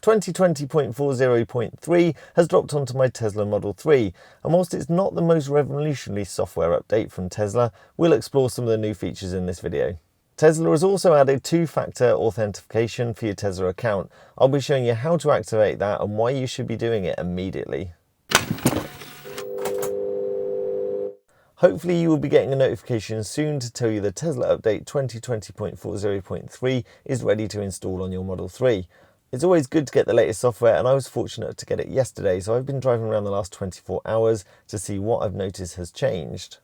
2020.40.3 has dropped onto my Tesla Model 3, and whilst it's not the most revolutionary software update from Tesla, we'll explore some of the new features in this video. Tesla has also added two-factor authentication for your Tesla account. I'll be showing you how to activate that and why you should be doing it immediately. Hopefully you will be getting a notification soon to tell you the Tesla update 2020.40.3 is ready to install on your Model 3. It's always good to get the latest software, and I was fortunate to get it yesterday, so I've been driving around the last 24 hours to see what I've noticed has changed.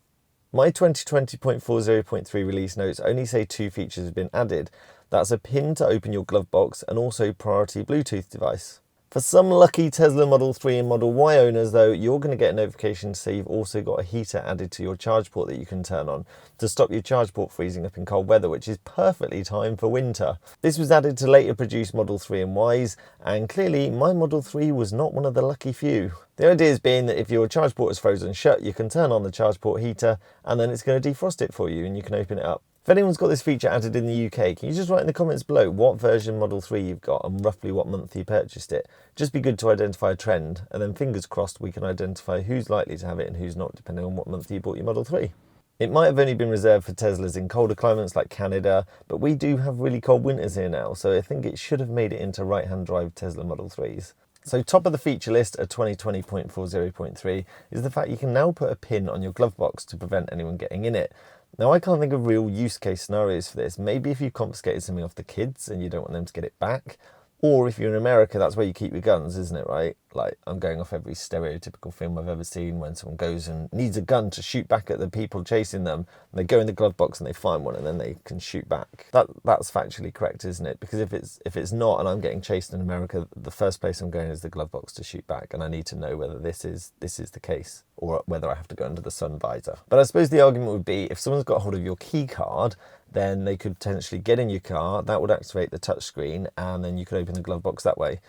My 2020.40.3 release notes only say two features have been added. That's a pin to open your glove box and also priority Bluetooth device. For some lucky Tesla Model 3 and Model Y owners though, you're going to get a notification to say you've also got a heater added to your charge port that you can turn on to stop your charge port freezing up in cold weather, which is perfectly timed for winter. This was added to later produced Model 3 and Ys, and clearly my Model 3 was not one of the lucky few. The idea is being that if your charge port is frozen shut, you can turn on the charge port heater and then it's going to defrost it for you and you can open it up. If anyone's got this feature added in the UK, can you just write in the comments below what version Model 3 you've got and roughly what month you purchased it? Just be good to identify a trend, and then fingers crossed we can identify who's likely to have it and who's not, depending on what month you bought your Model 3. It might have only been reserved for Teslas in colder climates like Canada, but we do have really cold winters here now, so I think it should have made it into right-hand drive Tesla Model 3s. So top of the feature list at 2020.40.3 is the fact you can now put a pin on your glove box to prevent anyone getting in it. Now I can't think of real use case scenarios for this. Maybe if you confiscated something off the kids and you don't want them to get it back. Or if you're in America, that's where you keep your guns, isn't it, right? Like, I'm going off every stereotypical film I've ever seen when someone goes and needs a gun to shoot back at the people chasing them. And they go in the glove box and they find one and then they can shoot back. That's factually correct, isn't it? Because if it's not and I'm getting chased in America, the first place I'm going is the glove box to shoot back. And I need to know whether this is the case or whether I have to go under the sun visor. But I suppose the argument would be if someone's got hold of your key card, then they could potentially get in your car, that would activate the touchscreen, and then you could open the glove box that way.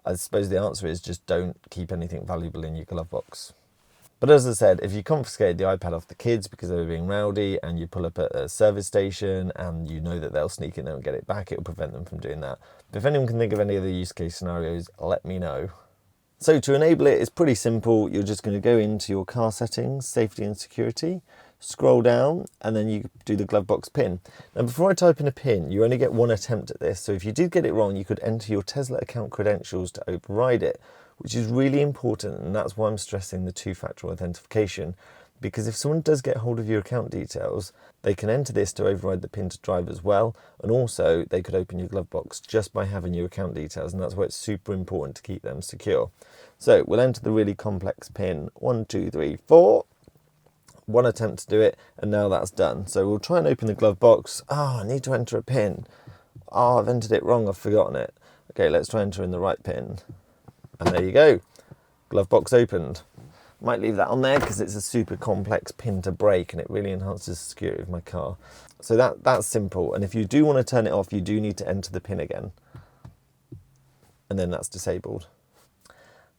I suppose the answer is just don't keep anything valuable in your glove box. But as I said, if you confiscated the iPad off the kids because they were being rowdy and you pull up at a service station and you know that they'll sneak in there and get it back, it will prevent them from doing that. But if anyone can think of any other use case scenarios, let me know. So to enable it, it's pretty simple. You're just going to go into your car settings, safety and security, scroll down, and then you do the glove box pin. Now before I type in a pin, you only get one attempt at this, so if you did get it wrong, you could enter your Tesla account credentials to override it, which is really important, and that's why I'm stressing the two-factor authentication, because if someone does get hold of your account details, they can enter this to override the pin to drive as well, and also they could open your glove box just by having your account details, and that's why it's super important to keep them secure. So we'll enter the really complex pin, 1, 2, 3, 4. One attempt to do it, and now that's done. So we'll try and open the glove box. I need to enter a pin. I've entered it wrong, I've forgotten it. Okay, let's try enter in the right pin. And there you go, glove box opened. Might leave that on there because it's a super complex pin to break and it really enhances the security of my car. So that's simple, and if you do want to turn it off, you do need to enter the pin again. And then that's disabled.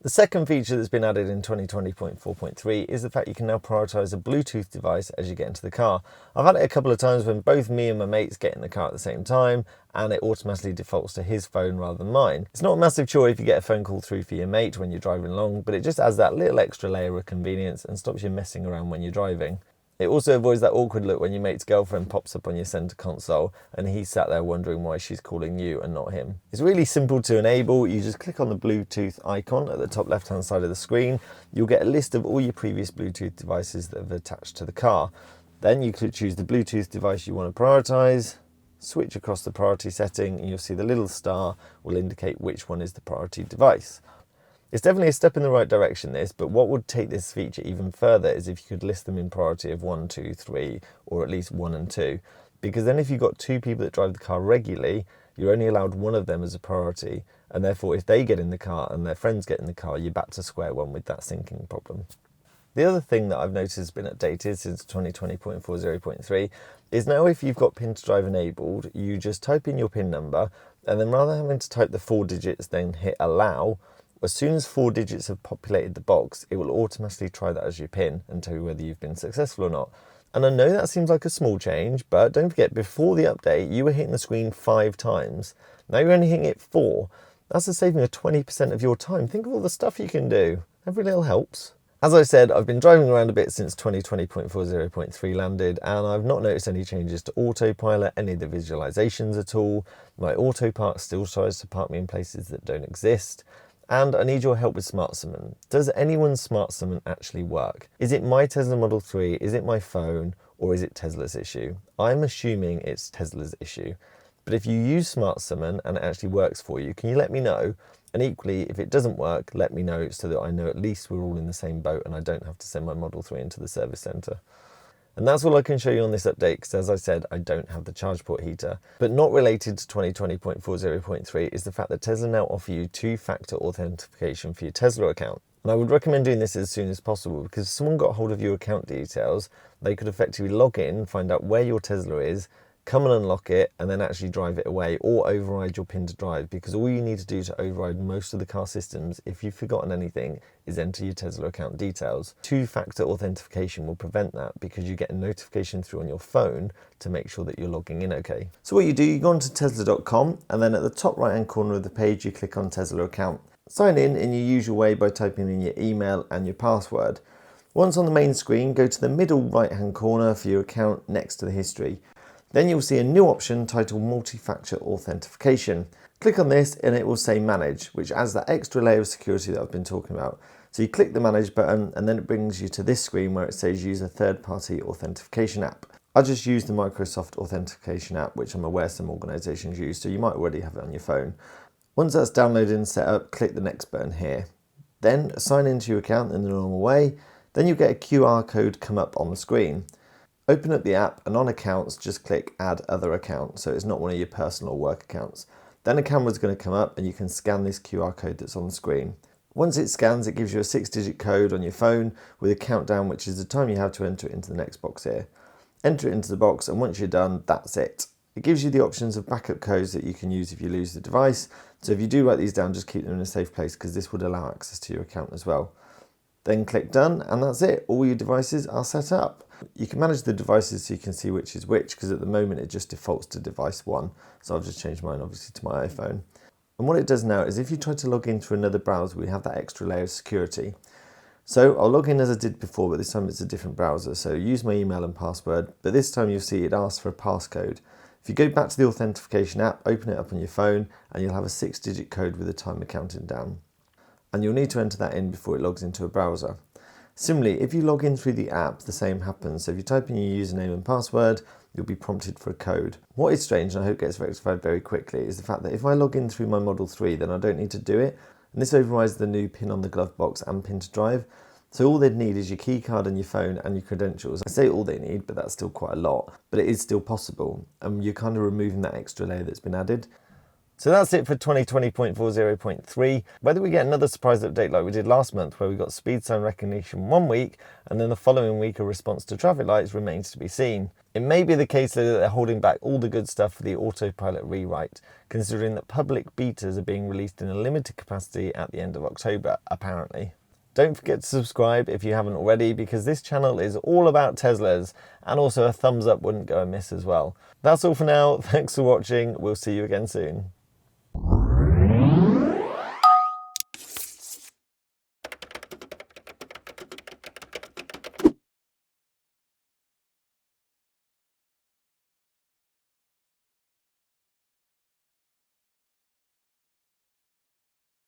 The second feature that's been added in 2020.4.3 is the fact you can now prioritise a Bluetooth device as you get into the car. I've had it a couple of times when both me and my mates get in the car at the same time and it automatically defaults to his phone rather than mine. It's not a massive chore if you get a phone call through for your mate when you're driving along, but it just adds that little extra layer of convenience and stops you messing around when you're driving. It also avoids that awkward look when your mate's girlfriend pops up on your centre console and he's sat there wondering why she's calling you and not him. It's really simple to enable. You just click on the Bluetooth icon at the top left hand side of the screen. You'll get a list of all your previous Bluetooth devices that have attached to the car. Then you could choose the Bluetooth device you want to prioritise, switch across the priority setting, and you'll see the little star will indicate which one is the priority device. It's definitely a step in the right direction, this, but what would take this feature even further is if you could list them in priority of 1, 2, 3, or at least 1 and 2. Because then if you've got two people that drive the car regularly, you're only allowed one of them as a priority, and therefore if they get in the car and their friends get in the car, you're back to square one with that syncing problem. The other thing that I've noticed has been updated since 2020.40.3 is now if you've got pin to drive enabled, you just type in your pin number, and then rather than having to type the 4 digits then hit allow, as soon as 4 digits have populated the box, it will automatically try that as your pin and tell you whether you've been successful or not. And I know that seems like a small change, but don't forget, before the update, you were hitting the screen 5 times. Now you're only hitting it 4. That's a saving of 20% of your time. Think of all the stuff you can do. Every little helps. As I said, I've been driving around a bit since 2020.40.3 landed, and I've not noticed any changes to autopilot, any of the visualizations at all. My auto park still tries to park me in places that don't exist. And I need your help with Smart Summon. Does anyone's Smart Summon actually work? Is it my Tesla Model 3, is it my phone, or is it Tesla's issue? I'm assuming it's Tesla's issue. But if you use Smart Summon and it actually works for you, can you let me know? And equally, if it doesn't work, let me know so that I know at least we're all in the same boat and I don't have to send my Model 3 into the service centre. And that's all I can show you on this update because, as I said, I don't have the charge port heater. But not related to 2020.40.3 is the fact that Tesla now offer you two-factor authentication for your Tesla account. And I would recommend doing this as soon as possible because if someone got hold of your account details, they could effectively log in, find out where your Tesla is, come and unlock it, and then actually drive it away or override your PIN to drive, because all you need to do to override most of the car systems, if you've forgotten anything, is enter your Tesla account details. Two-factor authentication will prevent that because you get a notification through on your phone to make sure that you're logging in okay. So what you do, you go onto tesla.com, and then at the top right-hand corner of the page, you click on Tesla account. Sign in your usual way by typing in your email and your password. Once on the main screen, go to the middle right-hand corner for your account next to the history. Then you'll see a new option titled Multi-Factor Authentication. Click on this and it will say Manage, which adds that extra layer of security that I've been talking about. So you click the Manage button and then it brings you to this screen where it says use a third-party authentication app. I just use the Microsoft Authentication app, which I'm aware some organisations use, so you might already have it on your phone. Once that's downloaded and set up, click the next button here. Then sign into your account in the normal way. Then you'll get a QR code come up on the screen. Open up the app and on accounts, just click add other account. So it's not one of your personal work accounts. Then a camera's going to come up and you can scan this QR code that's on the screen. Once it scans, it gives you a 6-digit code on your phone with a countdown, which is the time you have to enter it into the next box here. Enter it into the box and once you're done, that's it. It gives you the options of backup codes that you can use if you lose the device. So if you do write these down, just keep them in a safe place because this would allow access to your account as well. Then click done and that's it. All your devices are set up. You can manage the devices so you can see which is which, because at the moment it just defaults to device 1. So I've just changed mine obviously to my iPhone. And what it does now is if you try to log in through another browser, we have that extra layer of security. So I'll log in as I did before, but this time it's a different browser. So use my email and password, but this time you'll see it asks for a passcode. If you go back to the authentication app, open it up on your phone, and you'll have a 6-digit code with a timer counting down. And you'll need to enter that in before it logs into a browser. Similarly, if you log in through the app, the same happens. So if you type in your username and password, you'll be prompted for a code. What is strange, and I hope gets rectified very quickly, is the fact that if I log in through my Model 3, then I don't need to do it. And this overrides the new PIN on the glove box and PIN to drive. So all they'd need is your key card and your phone and your credentials. I say all they need, but that's still quite a lot. But it is still possible. And you're kind of removing that extra layer that's been added. So that's it for 2020.40.3. Whether we get another surprise update like we did last month, where we got speed sign recognition one week and then the following week a response to traffic lights, remains to be seen. It may be the case that they're holding back all the good stuff for the autopilot rewrite, considering that public betas are being released in a limited capacity at the end of October, apparently. Don't forget to subscribe if you haven't already, because this channel is all about Teslas, and also a thumbs up wouldn't go amiss as well. That's all for now. Thanks for watching. We'll see you again soon.